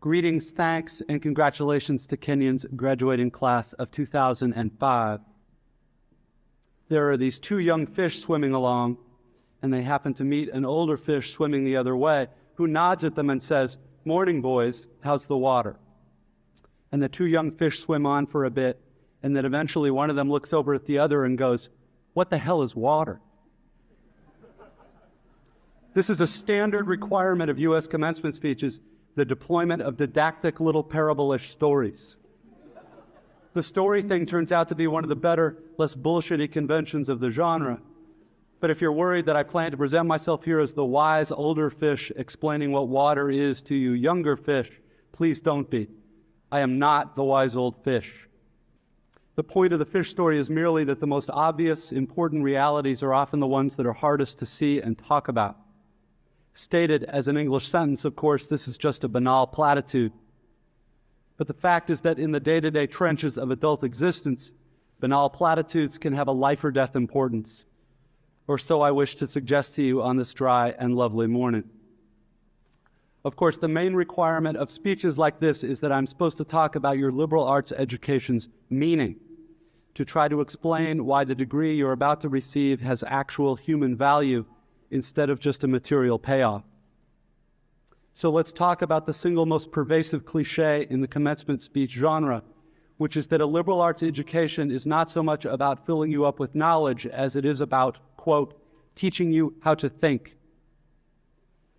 Greetings, thanks, and congratulations to Kenyon's graduating class of 2005. There are these two young fish swimming along, and they happen to meet an older fish swimming the other way, who nods at them and says, "Morning, boys, how's the water?" And the two young fish swim on for a bit, and then eventually one of them looks over at the other and goes, "What the hell is water?" This is a standard requirement of U.S. commencement speeches, the deployment of didactic little parable-ish stories. The story thing turns out to be one of the better, less bullshitty conventions of the genre. But if you're worried that I plan to present myself here as the wise older fish explaining what water is to you younger fish, please don't be. I am not the wise old fish. The point of the fish story is merely that the most obvious, important realities are often the ones that are hardest to see and talk about. Stated as an English sentence, of course, this is just a banal platitude. But the fact is that in the day-to-day trenches of adult existence, banal platitudes can have a life or death importance. Or so I wish to suggest to you on this dry and lovely morning. Of course, the main requirement of speeches like this is that I'm supposed to talk about your liberal arts education's meaning, to try to explain why the degree you're about to receive has actual human value instead of just a material payoff. So let's talk about the single most pervasive cliche in the commencement speech genre, which is that a liberal arts education is not so much about filling you up with knowledge as it is about, quote, teaching you how to think.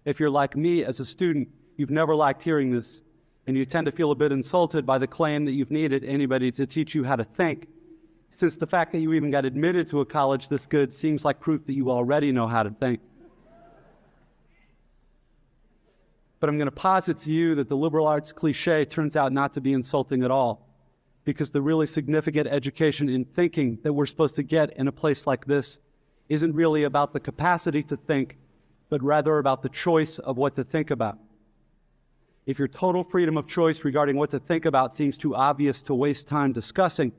If you're like me as a student, you've never liked hearing this, and you tend to feel a bit insulted by the claim that you've needed anybody to teach you how to think, since the fact that you even got admitted to a college this good seems like proof that you already know how to think. But I'm going to posit to you that the liberal arts cliche turns out not to be insulting at all, because the really significant education in thinking that we're supposed to get in a place like this isn't really about the capacity to think, but rather about the choice of what to think about. If your total freedom of choice regarding what to think about seems too obvious to waste time discussing,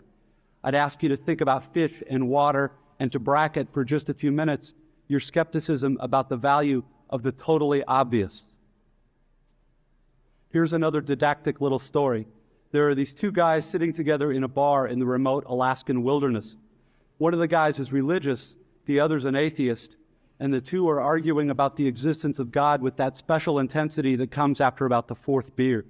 I'd ask you to think about fish and water and to bracket for just a few minutes your skepticism about the value of the totally obvious. Here's another didactic little story. There are these two guys sitting together in a bar in the remote Alaskan wilderness. One of the guys is religious, the other's an atheist, and the two are arguing about the existence of God with that special intensity that comes after about the fourth beer.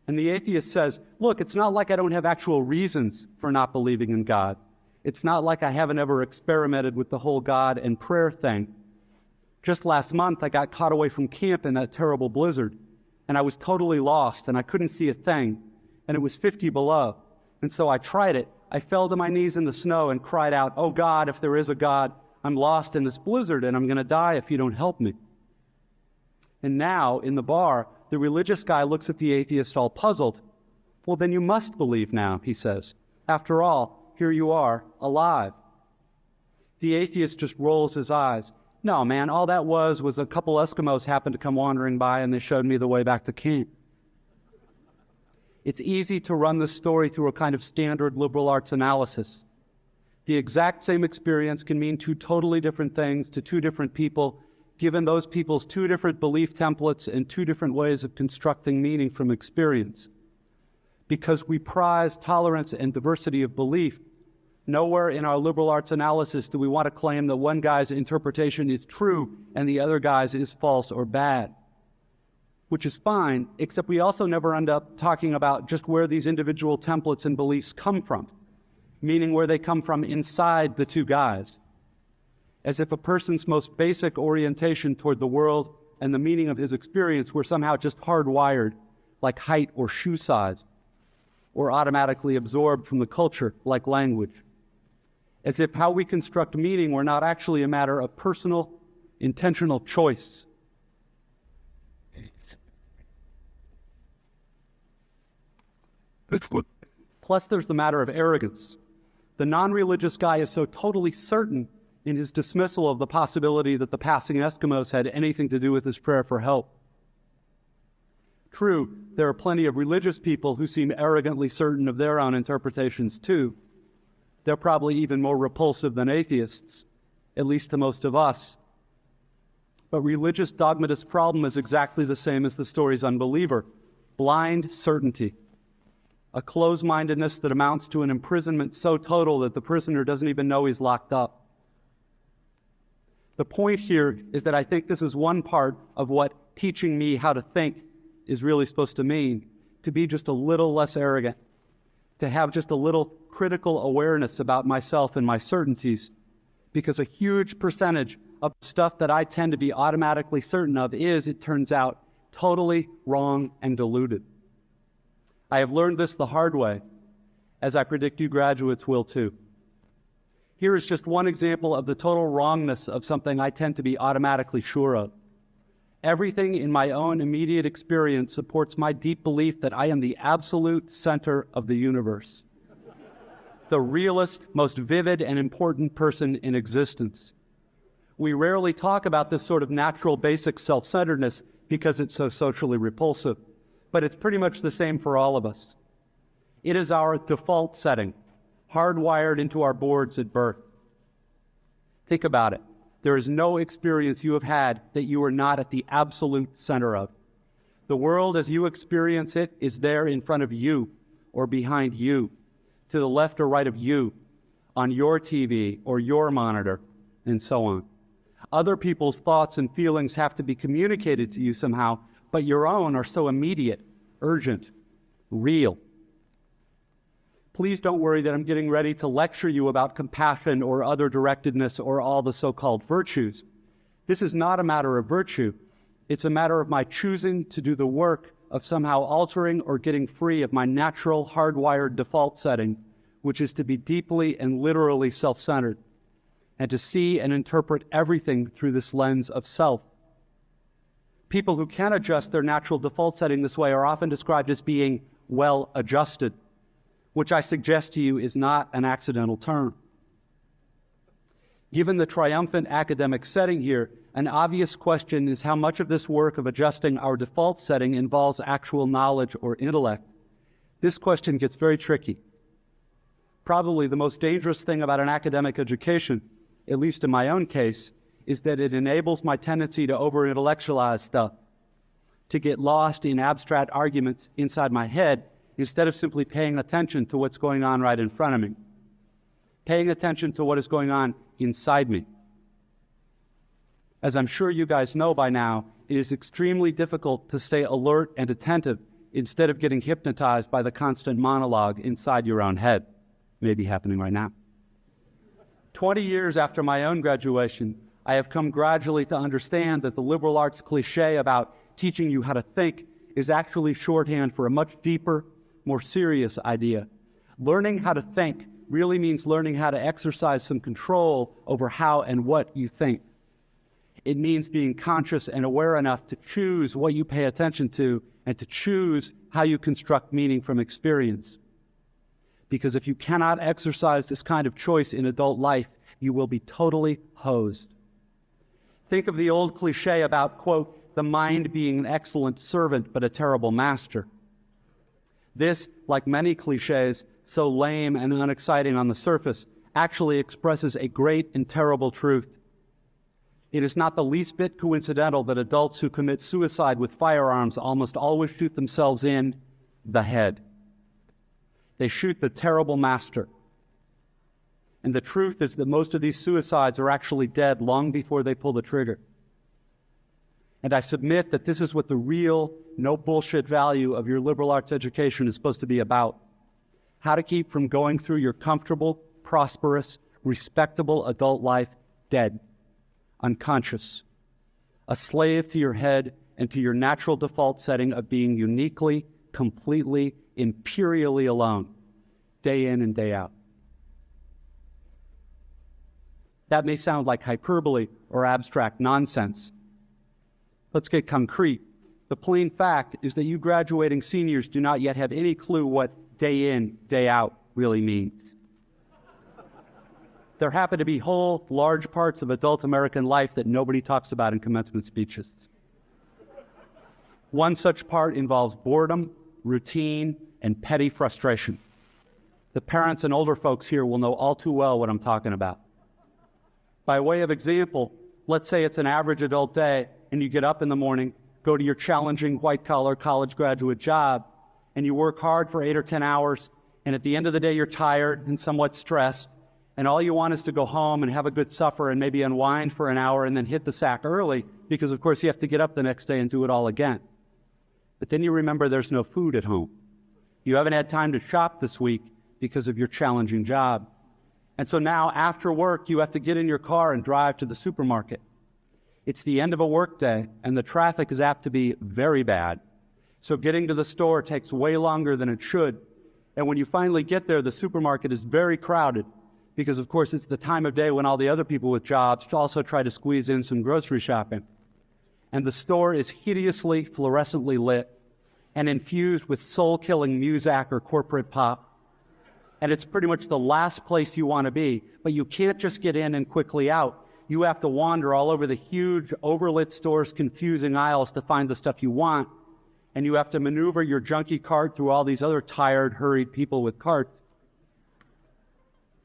And the atheist says, look, it's not like I don't have actual reasons for not believing in God. It's not like I haven't ever experimented with the whole God and prayer thing. Just last month, I got caught away from camp in that terrible blizzard, and I was totally lost, and I couldn't see a thing, and it was 50 below. And so I tried it. I fell to my knees in the snow and cried out, "Oh God, if there is a God, I'm lost in this blizzard, and I'm going to die if you don't help me." And now, in the bar, the religious guy looks at the atheist all puzzled. "Well, then you must believe now," he says. "After all, here you are, alive." The atheist just rolls his eyes. "No, man, all that was a couple Eskimos happened to come wandering by and they showed me the way back to camp." It's easy to run this story through a kind of standard liberal arts analysis. The exact same experience can mean two totally different things to two different people, given those people's two different belief templates and two different ways of constructing meaning from experience. Because we prize tolerance and diversity of belief, nowhere in our liberal arts analysis do we want to claim that one guy's interpretation is true and the other guy's is false or bad. Which is fine, except we also never end up talking about just where these individual templates and beliefs come from, meaning where they come from inside the two guys. As if a person's most basic orientation toward the world and the meaning of his experience were somehow just hardwired, like height or shoe size, or automatically absorbed from the culture, like language. As if how we construct meaning were not actually a matter of personal, intentional choice. Plus, there's the matter of arrogance. The non-religious guy is so totally certain in his dismissal of the possibility that the passing Eskimos had anything to do with his prayer for help. True, there are plenty of religious people who seem arrogantly certain of their own interpretations too. They're probably even more repulsive than atheists, at least to most of us. But religious dogmatist's problem is exactly the same as the story's unbeliever. blind certainty, a closed-mindedness that amounts to an imprisonment so total that the prisoner doesn't even know he's locked up. The point here is that I think this is one part of what teaching me how to think is really supposed to mean, to be just a little less arrogant, to have just a little critical awareness about myself and my certainties, because a huge percentage of stuff that I tend to be automatically certain of is, it turns out, totally wrong and deluded. I have learned this the hard way, as I predict you graduates will too. Here is just one example of the total wrongness of something I tend to be automatically sure of. Everything in my own immediate experience supports my deep belief that I am the absolute center of the universe, the realest, most vivid and important person in existence. We rarely talk about this sort of natural basic self-centeredness because it's so socially repulsive, but it's pretty much the same for all of us. It is our default setting, hardwired into our boards at birth. Think about it. There is no experience you have had that you are not at the absolute center of. The world as you experience it is there in front of you or behind you, to the left or right of you, on your TV or your monitor, and so on. Other people's thoughts and feelings have to be communicated to you somehow, but your own are so immediate, urgent, real. Please don't worry that I'm getting ready to lecture you about compassion or other directedness or all the so-called virtues. This is not a matter of virtue. It's a matter of my choosing to do the work of somehow altering or getting free of my natural hardwired default setting, which is to be deeply and literally self-centered, and to see and interpret everything through this lens of self. People who can adjust their natural default setting this way are often described as being well-adjusted, which I suggest to you is not an accidental term. Given the triumphant academic setting here, an obvious question is how much of this work of adjusting our default setting involves actual knowledge or intellect. This question gets very tricky. Probably the most dangerous thing about an academic education, at least in my own case, is that it enables my tendency to over-intellectualize stuff, to get lost in abstract arguments inside my head instead of simply paying attention to what's going on right in front of me, paying attention to what is going on inside me. As I'm sure you guys know by now, it is extremely difficult to stay alert and attentive instead of getting hypnotized by the constant monologue inside your own head. Maybe happening right now. 20 years after my own graduation, I have come gradually to understand that the liberal arts cliche about teaching you how to think is actually shorthand for a much deeper, more serious idea. Learning how to think really means learning how to exercise some control over how and what you think. It means being conscious and aware enough to choose what you pay attention to and to choose how you construct meaning from experience. Because if you cannot exercise this kind of choice in adult life, you will be totally hosed. Think of the old cliche about, quote, the mind being an excellent servant but a terrible master. This, like many cliches, so lame and unexciting on the surface, actually expresses a great and terrible truth. It is not the least bit coincidental that adults who commit suicide with firearms almost always shoot themselves in the head. They shoot the terrible master. And the truth is that most of these suicides are actually dead long before they pull the trigger. And I submit that this is what the real, no bullshit value of your liberal arts education is supposed to be about. How to keep from going through your comfortable, prosperous, respectable adult life dead, unconscious, a slave to your head and to your natural default setting of being uniquely, completely, imperially alone, day in and day out. That may sound like hyperbole or abstract nonsense. Let's get concrete. The plain fact is that you graduating seniors do not yet have any clue what day in, day out really means. There happen to be whole, large parts of adult American life that nobody talks about in commencement speeches. One such part involves boredom, routine, and petty frustration. The parents and older folks here will know all too well what I'm talking about. By way of example, let's say it's an average adult day and you get up in the morning, go to your challenging white-collar college graduate job, and you work hard for 8 or 10 hours, and at the end of the day, you're tired and somewhat stressed, and all you want is to go home and have a good supper and maybe unwind for an hour and then hit the sack early, because of course you have to get up the next day and do it all again. But then you remember there's no food at home. You haven't had time to shop this week because of your challenging job. And so now after work, you have to get in your car and drive to the supermarket. It's the end of a workday, and the traffic is apt to be very bad. So getting to the store takes way longer than it should. And when you finally get there, the supermarket is very crowded because, of course, it's the time of day when all the other people with jobs also try to squeeze in some grocery shopping. And the store is hideously fluorescently lit and infused with soul-killing Muzak or corporate pop. And it's pretty much the last place you want to be, but you can't just get in and quickly out. You have to wander all over the huge, overlit store's confusing aisles to find the stuff you want, and you have to maneuver your junky cart through all these other tired, hurried people with carts,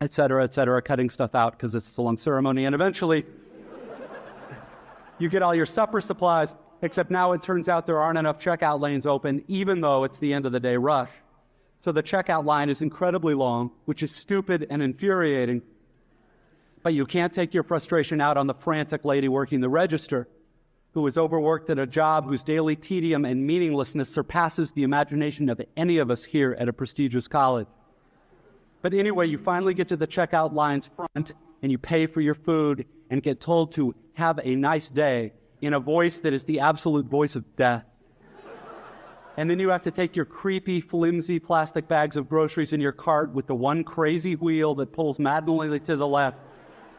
et cetera, cutting stuff out because it's a long ceremony, and eventually you get all your supper supplies, except now it turns out there aren't enough checkout lanes open, even though it's the end of the day rush. So the checkout line is incredibly long, which is stupid and infuriating, but you can't take your frustration out on the frantic lady working the register, who is overworked at a job whose daily tedium and meaninglessness surpasses the imagination of any of us here at a prestigious college. But anyway, you finally get to the checkout line's front, and you pay for your food and get told to have a nice day in a voice that is the absolute voice of death. And then you have to take your creepy, flimsy plastic bags of groceries in your cart with the one crazy wheel that pulls maddeningly to the left,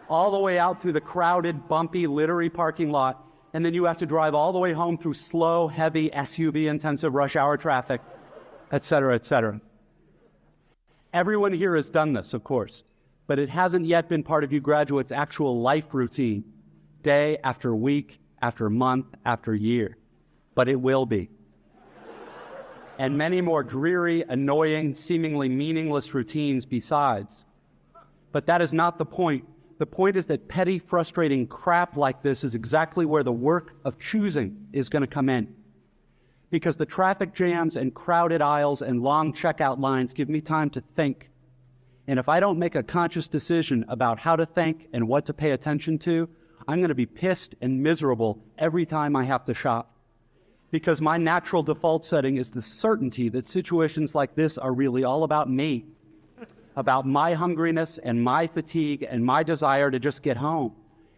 all the way out through the crowded, bumpy, littery parking lot, and then you have to drive all the way home through slow, heavy, SUV-intensive rush hour traffic, et cetera, et cetera. Everyone here has done this, of course, but it hasn't yet been part of you graduates' actual life routine, day after week, after month, after year. But it will be. And many more dreary, annoying, seemingly meaningless routines besides. But that is not the point. The point is that petty, frustrating crap like this is exactly where the work of choosing is going to come in. Because the traffic jams and crowded aisles and long checkout lines give me time to think. And if I don't make a conscious decision about how to think and what to pay attention to, I'm going to be pissed and miserable every time I have to shop. Because my natural default setting is the certainty that situations like this are really all about me, about my hungriness and my fatigue and my desire to just get home.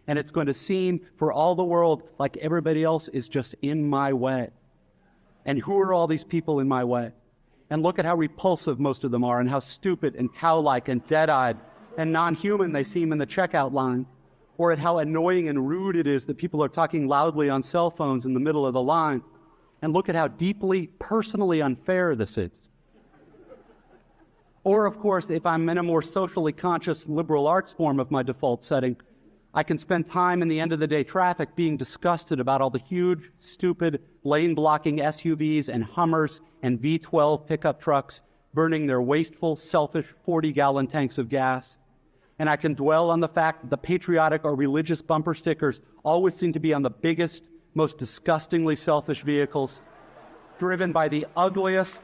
And it's going to seem for all the world like everybody else is just in my way. And who are all these people in my way? And look at how repulsive most of them are, and how stupid and cow-like and dead-eyed and non-human they seem in the checkout line. Or at how annoying and rude it is that people are talking loudly on cell phones in the middle of the line. And look at how deeply, personally unfair this is. Or, of course, if I'm in a more socially conscious liberal arts form of my default setting, I can spend time in the end-of-the-day traffic being disgusted about all the huge, stupid, lane-blocking SUVs and Hummers and V12 pickup trucks burning their wasteful, selfish 40-gallon tanks of gas. And I can dwell on the fact that the patriotic or religious bumper stickers always seem to be on the biggest, most disgustingly selfish vehicles, driven by the ugliest.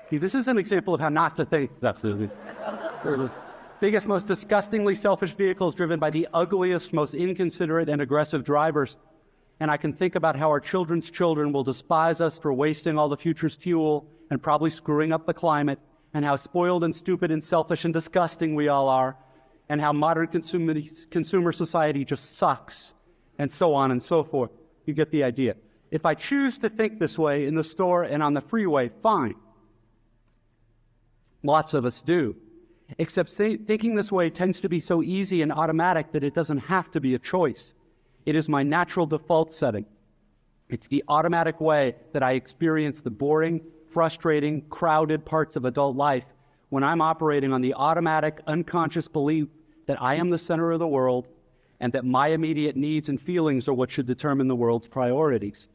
See, this is an example of how not to think. Absolutely. Biggest, most disgustingly selfish vehicles driven by the ugliest, most inconsiderate and aggressive drivers. And I can think about how our children's children will despise us for wasting all the future's fuel and probably screwing up the climate, and how spoiled and stupid and selfish and disgusting we all are, and how modern consumer society just sucks, and so on and so forth. You get the idea. If I choose to think this way in the store and on the freeway, fine. Lots of us do. Except thinking this way tends to be so easy and automatic that it doesn't have to be a choice. It is my natural default setting. It's the automatic way that I experience the boring, frustrating, crowded parts of adult life when I'm operating on the automatic, unconscious belief that I am the center of the world and that my immediate needs and feelings are what should determine the world's priorities.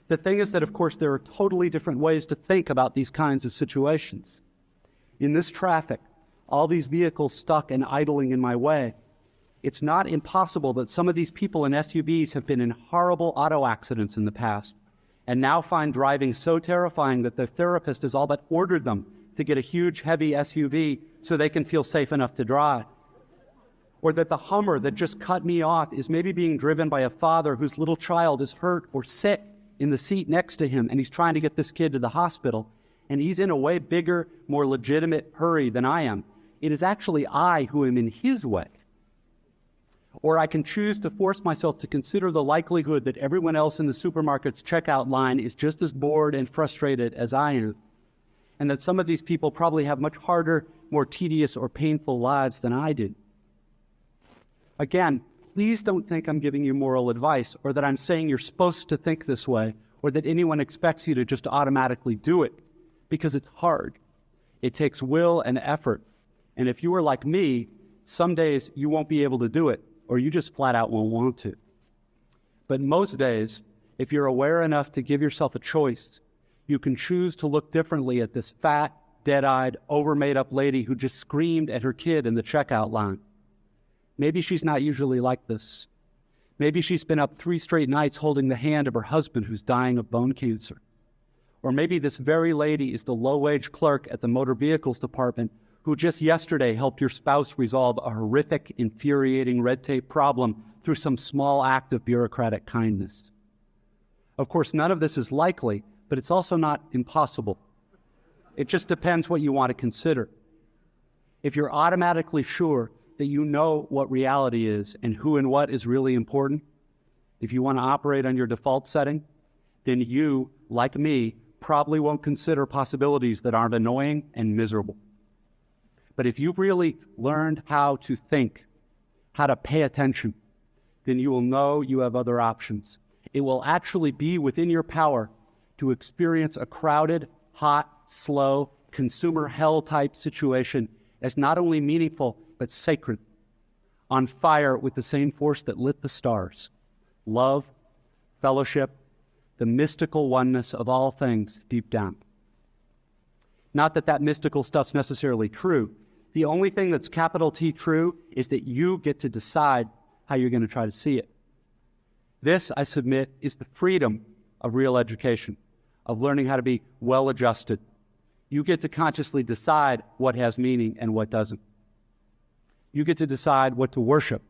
The thing is that, of course, there are totally different ways to think about these kinds of situations. In this traffic, all these vehicles stuck and idling in my way, It's not impossible that some of these people in SUVs have been in horrible auto accidents in the past and now find driving so terrifying that their therapist has all but ordered them to get a huge, heavy SUV so they can feel safe enough to drive. Or that the Hummer that just cut me off is maybe being driven by a father whose little child is hurt or sick in the seat next to him, and he's trying to get this kid to the hospital, and he's in a way bigger, more legitimate hurry than I am. It is actually I who am in his way. Or I can choose to force myself to consider the likelihood that everyone else in the supermarket's checkout line is just as bored and frustrated as I am, and that some of these people probably have much harder, more tedious or painful lives than I did. Again, please don't think I'm giving you moral advice or that I'm saying you're supposed to think this way or that anyone expects you to just automatically do it, because it's hard. It takes will and effort. And if you are like me, some days you won't be able to do it, or you just flat out won't want to. But most days, if you're aware enough to give yourself a choice, you can choose to look differently at this fat, dead-eyed, over-made-up lady who just screamed at her kid in the checkout line. Maybe she's not usually like this. Maybe she's been up 3 straight nights holding the hand of her husband who's dying of bone cancer. Or maybe this very lady is the low-wage clerk at the motor vehicles department who just yesterday helped your spouse resolve a horrific, infuriating red tape problem through some small act of bureaucratic kindness. Of course, none of this is likely, but it's also not impossible. It just depends what you want to consider. If you're automatically sure that you know what reality is and who and what is really important, if you want to operate on your default setting, then you, like me, probably won't consider possibilities that aren't annoying and miserable. But if you've really learned how to think, how to pay attention, then you will know you have other options. It will actually be within your power to experience a crowded, hot, slow, consumer hell-type situation as not only meaningful, but sacred, on fire with the same force that lit the stars. Love, fellowship, the mystical oneness of all things deep down. Not that that mystical stuff's necessarily true. The only thing that's capital T true is that you get to decide how you're going to try to see it. This, I submit, is the freedom of real education, of learning how to be well-adjusted. You get to consciously decide what has meaning and what doesn't. You get to decide what to worship.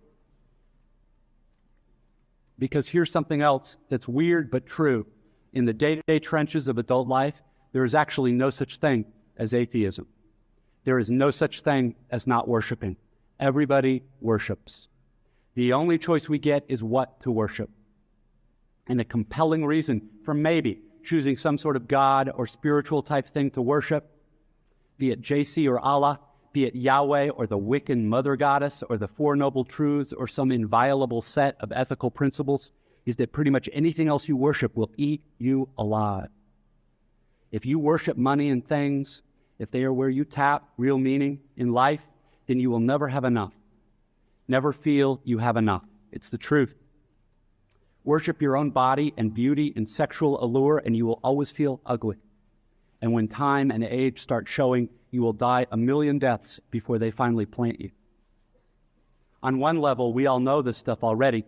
Because here's something else that's weird but true. In the day-to-day trenches of adult life, there is actually no such thing as atheism. There is no such thing as not worshiping. Everybody worships. The only choice we get is what to worship. And a compelling reason for maybe choosing some sort of God or spiritual type thing to worship, be it JC or Allah, be it Yahweh or the Wiccan mother goddess or the Four Noble Truths or some inviolable set of ethical principles, is that pretty much anything else you worship will eat you alive. If you worship money and things, if they are where you tap real meaning in life, then you will never have enough. Never feel you have enough. It's the truth. Worship your own body and beauty and sexual allure, and you will always feel ugly. And when time and age start showing, you will die a million deaths before they finally plant you. On one level, we all know this stuff already.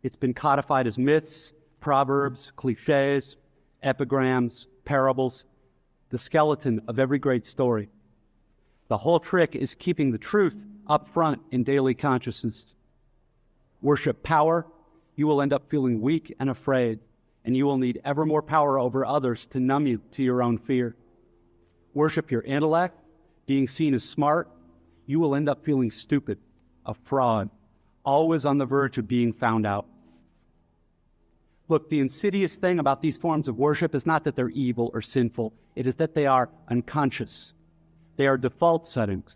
It's been codified as myths, proverbs, cliches, epigrams, parables, the skeleton of every great story. The whole trick is keeping the truth up front in daily consciousness. Worship power, you will end up feeling weak and afraid, and you will need ever more power over others to numb you to your own fear. Worship your intellect, being seen as smart, you will end up feeling stupid, a fraud, always on the verge of being found out. Look, the insidious thing about these forms of worship is not that they're evil or sinful. It is that they are unconscious. They are default settings.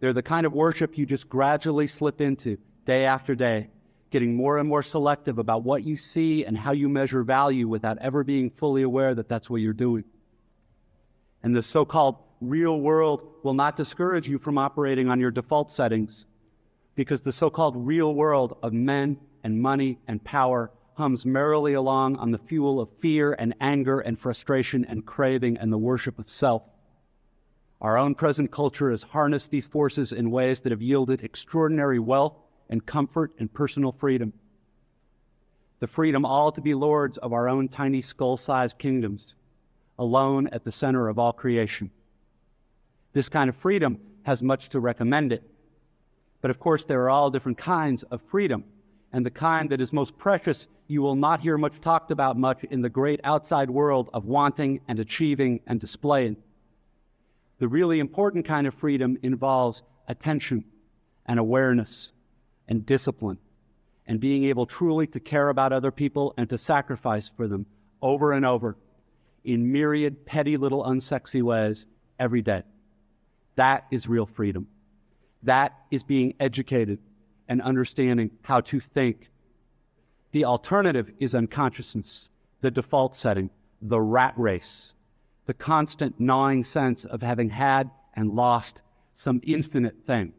They're the kind of worship you just gradually slip into day after day, getting more and more selective about what you see and how you measure value without ever being fully aware that that's what you're doing. And the so-called real world will not discourage you from operating on your default settings, because the so-called real world of men and money and power hums merrily along on the fuel of fear and anger and frustration and craving and the worship of self. Our own present culture has harnessed these forces in ways that have yielded extraordinary wealth and comfort and personal freedom. The freedom all to be lords of our own tiny skull-sized kingdoms, alone at the center of all creation. This kind of freedom has much to recommend it. But of course, there are all different kinds of freedom, and the kind that is most precious you will not hear much talked about much in the great outside world of wanting and achieving and displaying. The really important kind of freedom involves attention and awareness and discipline and being able truly to care about other people and to sacrifice for them over and over in myriad petty little unsexy ways every day. That is real freedom. That is being educated and understanding how to think. The alternative is unconsciousness, the default setting, the rat race, the constant gnawing sense of having had and lost some infinite thing.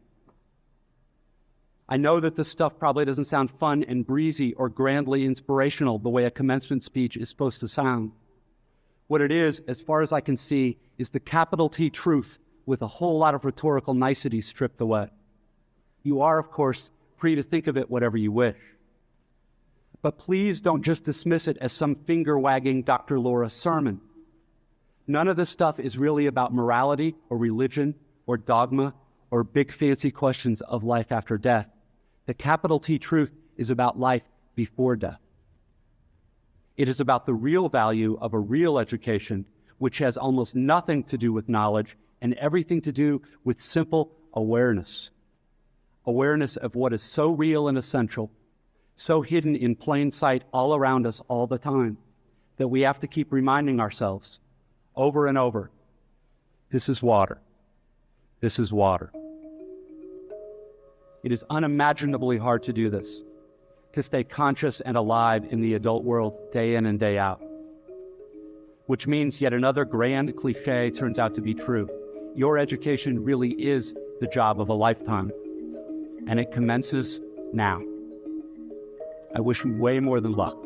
I know that this stuff probably doesn't sound fun and breezy or grandly inspirational the way a commencement speech is supposed to sound. What it is, as far as I can see, is the capital T truth with a whole lot of rhetorical niceties stripped away. You are, of course, free to think of it whatever you wish. But please don't just dismiss it as some finger-wagging Dr. Laura sermon. None of this stuff is really about morality or religion or dogma or big fancy questions of life after death. The capital T truth is about life before death. It is about the real value of a real education, which has almost nothing to do with knowledge and everything to do with simple awareness. Awareness of what is so real and essential, so hidden in plain sight all around us all the time, that we have to keep reminding ourselves over and over, this is water. This is water. It is unimaginably hard to do this, to stay conscious and alive in the adult world day in and day out. Which means yet another grand cliche turns out to be true. Your education really is the job of a lifetime, and it commences now. I wish you way more than luck.